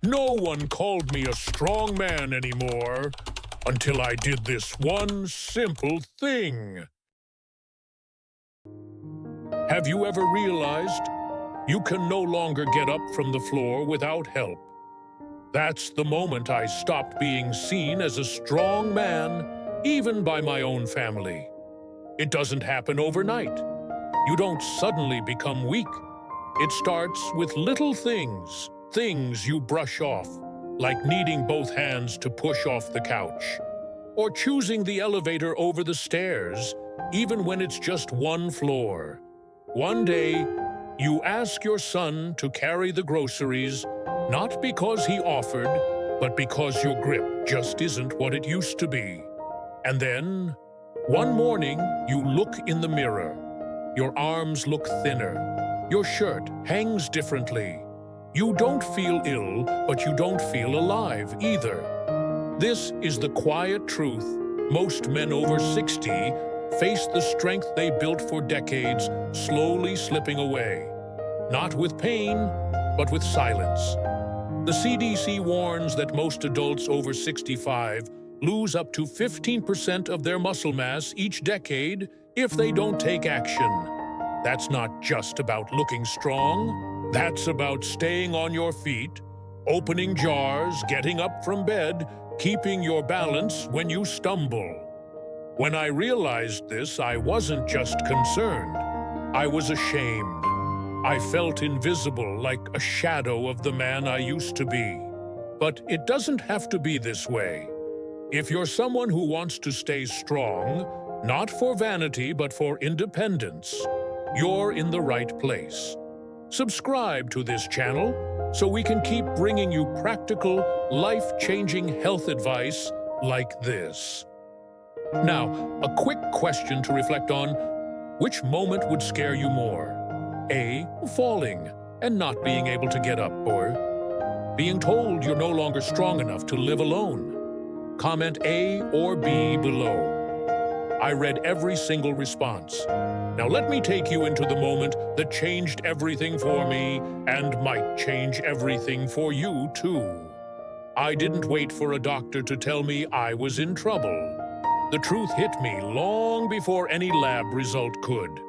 No one called me a strong man anymore until I did this one simple thing. Have you ever realized you can no longer get up from the floor without help? That's the moment I stopped being seen as a strong man, even by my own family. It doesn't happen overnight. You don't suddenly become weak. It starts with little things you brush off, like needing both hands to push off the couch, or choosing the elevator over the stairs, even when it's just one floor. One day, you ask your son to carry the groceries, not because he offered, but because your grip just isn't what it used to be. And then, one morning, you look in the mirror. Your arms look thinner. Your shirt hangs differently. You don't feel ill, but you don't feel alive either. This is the quiet truth. Most men over 60 face the strength they built for decades slowly slipping away. Not with pain, but with silence. The CDC warns that most adults over 65 lose up to 15% of their muscle mass each decade if they don't take action. That's not just about looking strong. That's about staying on your feet, opening jars, getting up from bed, keeping your balance when you stumble. When I realized this, I wasn't just concerned. I was ashamed. I felt invisible, like a shadow of the man I used to be. But it doesn't have to be this way. If you're someone who wants to stay strong, not for vanity but for independence, you're in the right place. Subscribe to this channel so we can keep bringing you practical, life-changing health advice like this. Now, a quick question to reflect on. Which moment would scare you more? A, falling and not being able to get up, or being told you're no longer strong enough to live alone? Comment A or B below. I read every single response. Now let me take you into the moment that changed everything for me and might change everything for you too. I didn't wait for a doctor to tell me I was in trouble. The truth hit me long before any lab result could.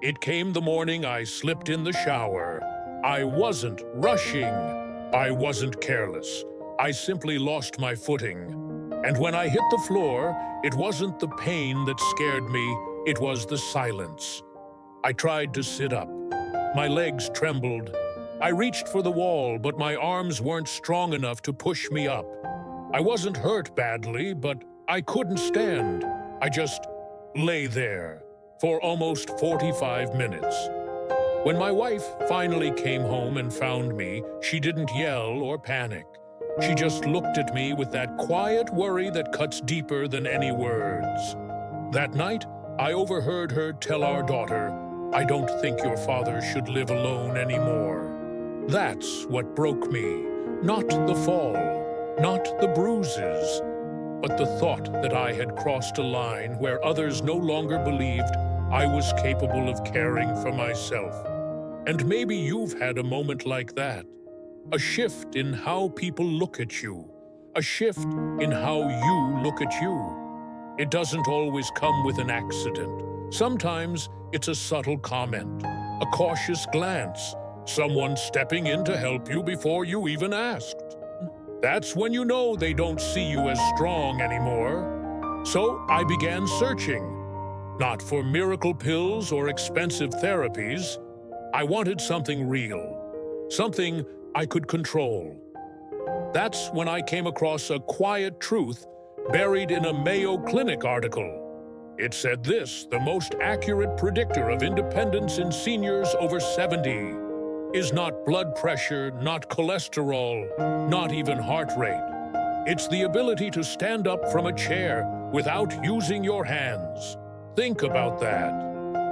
It came the morning I slipped in the shower. I wasn't rushing. I wasn't careless. I simply lost my footing. And when I hit the floor, it wasn't the pain that scared me, it was the silence. I tried to sit up. My legs trembled. I reached for the wall, but my arms weren't strong enough to push me up. I wasn't hurt badly, but I couldn't stand. I just lay there for almost 45 minutes. When my wife finally came home and found me, she didn't yell or panic. She just looked at me with that quiet worry that cuts deeper than any words. That night, I overheard her tell our daughter, "I don't think your father should live alone anymore." That's what broke me. Not the fall, not the bruises, but the thought that I had crossed a line where others no longer believed I was capable of caring for myself. And maybe you've had a moment like that. A shift in how people look at you. A shift in how you look at you. It doesn't always come with an accident. Sometimes it's a subtle comment, a cautious glance, someone stepping in to help you before you even asked. That's when you know they don't see you as strong anymore. So I began searching, not for miracle pills or expensive therapies. I wanted something real, something I could control. That's when I came across a quiet truth buried in a Mayo Clinic article. It said this: the most accurate predictor of independence in seniors over 70 is not blood pressure, not cholesterol, not even heart rate. It's the ability to stand up from a chair without using your hands. Think about that.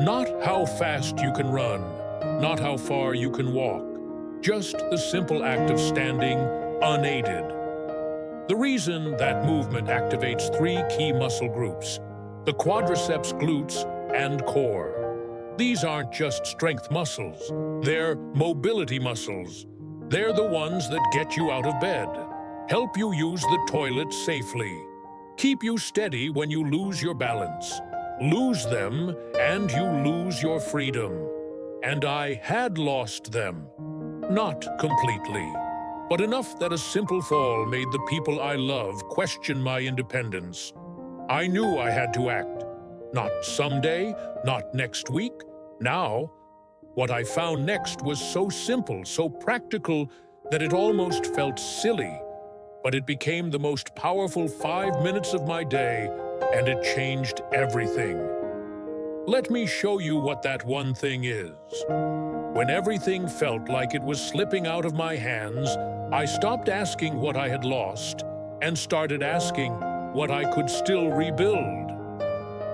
Not how fast you can run, not how far you can walk. Just the simple act of standing unaided. The reason that movement activates 3 key muscle groups: the quadriceps, glutes, and core. These aren't just strength muscles, they're mobility muscles. They're the ones that get you out of bed, help you use the toilet safely, keep you steady when you lose your balance. Lose them, and you lose your freedom. And I had lost them. Not completely, but enough that a simple fall made the people I love question my independence. I knew I had to act. Not someday, not next week, now. What I found next was so simple, so practical, that it almost felt silly. But it became the most powerful 5 minutes of my day, and it changed everything. Let me show you what that one thing is. When everything felt like it was slipping out of my hands, I stopped asking what I had lost and started asking what I could still rebuild.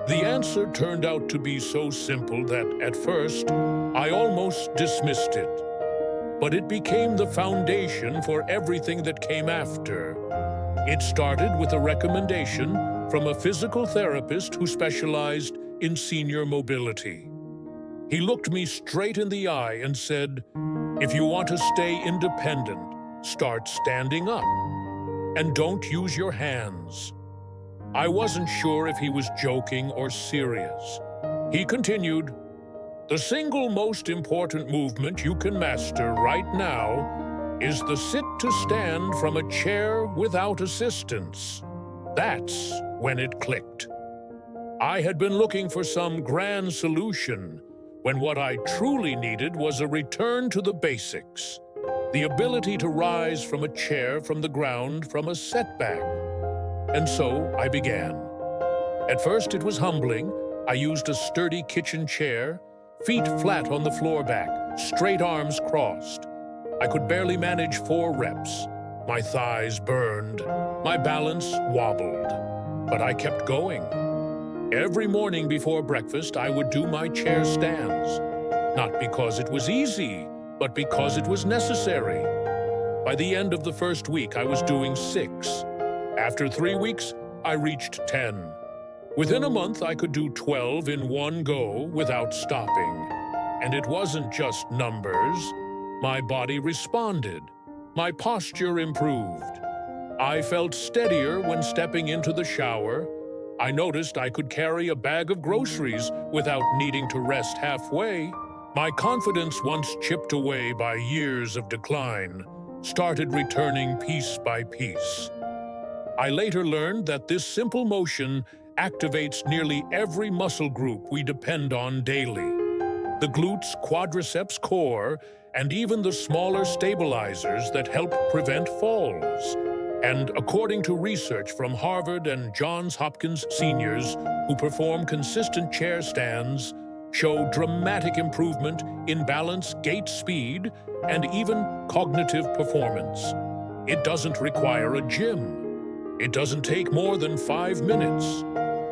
The answer turned out to be so simple that, at first, I almost dismissed it. But it became the foundation for everything that came after. It started with a recommendation from a physical therapist who specialized in senior mobility. He looked me straight in the eye and said, "If you want to stay independent, start standing up. And don't use your hands." I wasn't sure if he was joking or serious. He continued, "The single most important movement you can master right now is the sit to stand from a chair without assistance." That's when it clicked. I had been looking for some grand solution, when what I truly needed was a return to the basics. The ability to rise from a chair from the ground from a setback. And so I began. At first it was humbling. I used a sturdy kitchen chair, feet flat on the floor back, straight arms crossed. I could barely manage 4 reps. My thighs burned, my balance wobbled. But I kept going. Every morning before breakfast, I would do my chair stands. Not because it was easy, but because it was necessary. By the end of the first week, I was doing 6. After 3 weeks, I reached 10. Within a month, I could do 12 in one go without stopping. And it wasn't just numbers. My body responded. My posture improved. I felt steadier when stepping into the shower. I noticed I could carry a bag of groceries without needing to rest halfway. My confidence, once chipped away by years of decline, started returning piece by piece. I later learned that this simple motion activates nearly every muscle group we depend on daily. The glutes, quadriceps, core, and even the smaller stabilizers that help prevent falls. And according to research from Harvard and Johns Hopkins seniors who perform consistent chair stands, show dramatic improvement in balance, gait speed, and even cognitive performance. It doesn't require a gym. It doesn't take more than 5 minutes.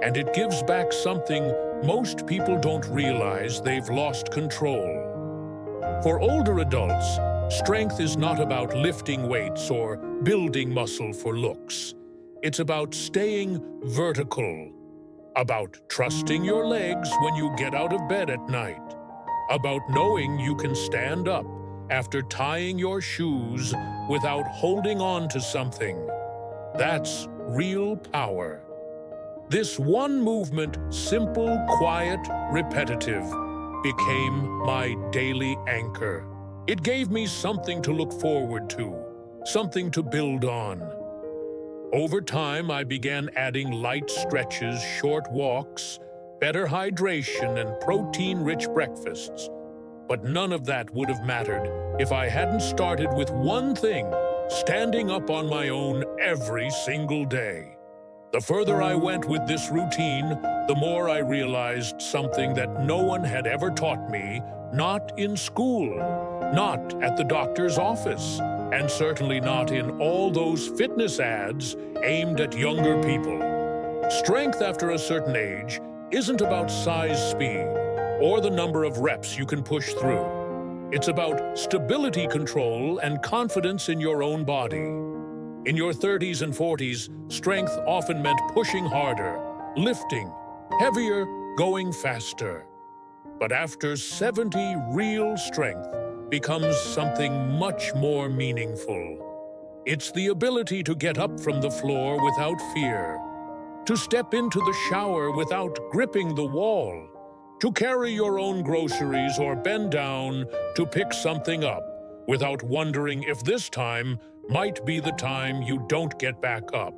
And it gives back something most people don't realize they've lost control. For older adults, strength is not about lifting weights or building muscle for looks. It's about staying vertical, about trusting your legs when you get out of bed at night, about knowing you can stand up after tying your shoes without holding on to something. That's real power. This one movement, simple, quiet, repetitive, became my daily anchor. It gave me something to look forward to, something to build on. Over time, I began adding light stretches, short walks, better hydration, and protein-rich breakfasts. But none of that would have mattered if I hadn't started with one thing, standing up on my own every single day. The further I went with this routine, the more I realized something that no one had ever taught me, not in school, not at the doctor's office, and certainly not in all those fitness ads aimed at younger people. Strength after a certain age isn't about size, speed, or the number of reps you can push through. It's about stability control and confidence in your own body. In your 30s and 40s, strength often meant pushing harder, lifting, heavier, going faster. But after 70 real strength, becomes something much more meaningful. It's the ability to get up from the floor without fear, to step into the shower without gripping the wall, to carry your own groceries or bend down to pick something up without wondering if this time might be the time you don't get back up.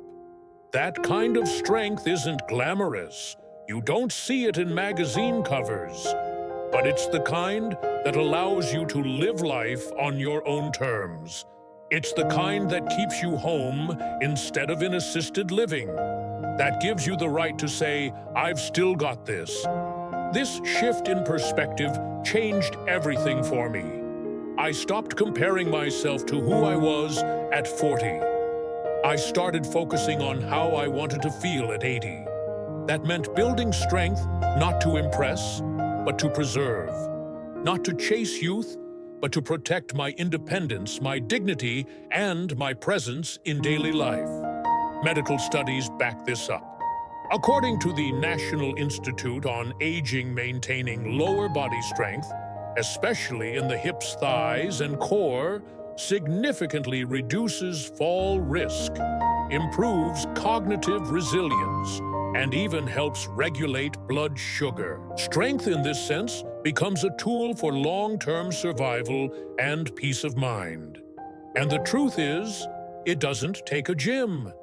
That kind of strength isn't glamorous. You don't see it in magazine covers, but it's the kind that allows you to live life on your own terms. It's the kind that keeps you home instead of in assisted living. That gives you the right to say, "I've still got this." This shift in perspective changed everything for me. I stopped comparing myself to who I was at 40. I started focusing on how I wanted to feel at 80. That meant building strength not to impress, but to preserve. Not to chase youth, but to protect my independence, my dignity, and my presence in daily life. Medical studies back this up. According to the National Institute on Aging, maintaining lower body strength, especially in the hips, thighs, and core, significantly reduces fall risk, improves cognitive resilience, and even helps regulate blood sugar. Strength in this sense becomes a tool for long-term survival and peace of mind. And the truth is, it doesn't take a gym.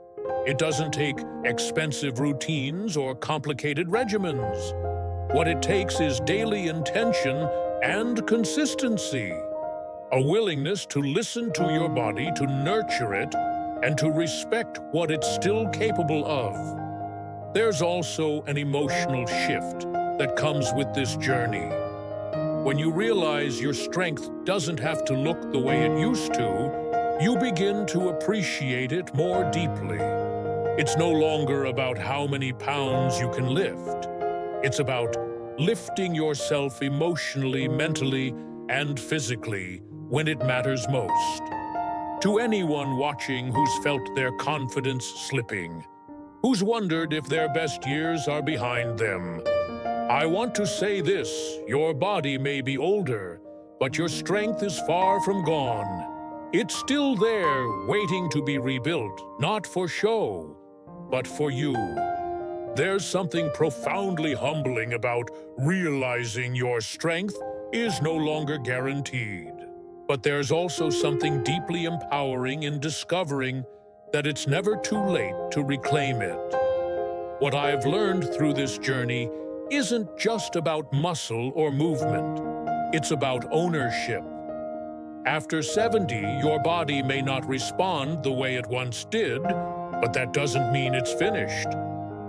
It doesn't take expensive routines or complicated regimens. What it takes is daily intention and consistency. A willingness to listen to your body, to nurture it, and to respect what it's still capable of. There's also an emotional shift that comes with this journey. When you realize your strength doesn't have to look the way it used to, you begin to appreciate it more deeply. It's no longer about how many pounds you can lift. It's about lifting yourself emotionally, mentally, and physically when it matters most. To anyone watching who's felt their confidence slipping, who's wondered if their best years are behind them, I want to say this: your body may be older, but your strength is far from gone. It's still there, waiting to be rebuilt, not for show, but for you. There's something profoundly humbling about realizing your strength is no longer guaranteed. But there's also something deeply empowering in discovering that it's never too late to reclaim it. What I've learned through this journey isn't just about muscle or movement. It's about ownership. After 70, your body may not respond the way it once did, but that doesn't mean it's finished.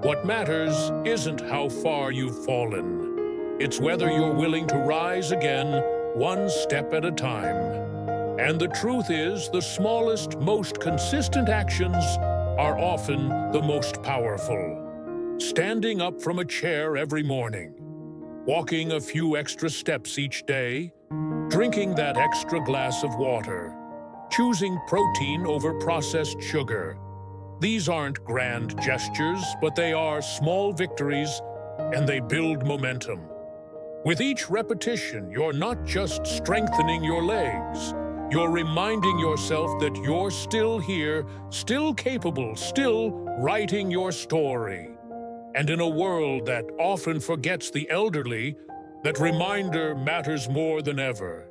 What matters isn't how far you've fallen. It's whether you're willing to rise again, one step at a time. And the truth is, the smallest, most consistent actions are often the most powerful. Standing up from a chair every morning, walking a few extra steps each day, drinking that extra glass of water, choosing protein over processed sugar. These aren't grand gestures, but they are small victories, and they build momentum. With each repetition, you're not just strengthening your legs, you're reminding yourself that you're still here, still capable, still writing your story. And in a world that often forgets the elderly, that reminder matters more than ever.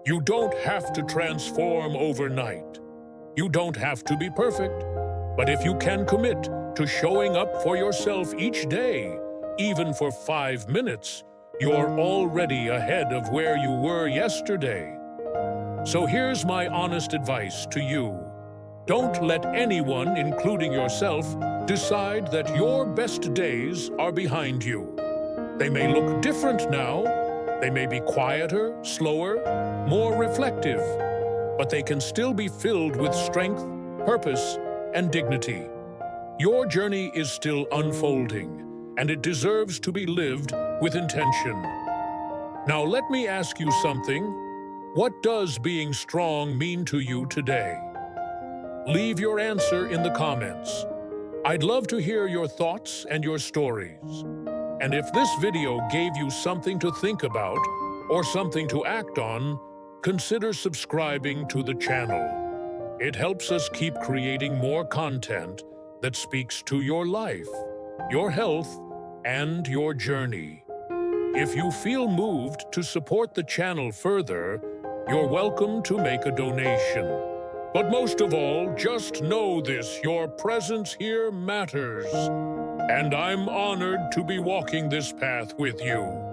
You don't have to transform overnight. You don't have to be perfect. But if you can commit to showing up for yourself each day, even for 5 minutes, you're already ahead of where you were yesterday. So here's my honest advice to you. Don't let anyone, including yourself, decide that your best days are behind you. They may look different now. They may be quieter, slower, more reflective, but they can still be filled with strength, purpose, and dignity. Your journey is still unfolding, and it deserves to be lived with intention. Now let me ask you something. What does being strong mean to you today? Leave your answer in the comments. I'd love to hear your thoughts and your stories. And if this video gave you something to think about or something to act on, consider subscribing to the channel. It helps us keep creating more content that speaks to your life, your health, and your journey. If you feel moved to support the channel further, you're welcome to make a donation. But most of all, just know this: your presence here matters. And I'm honored to be walking this path with you.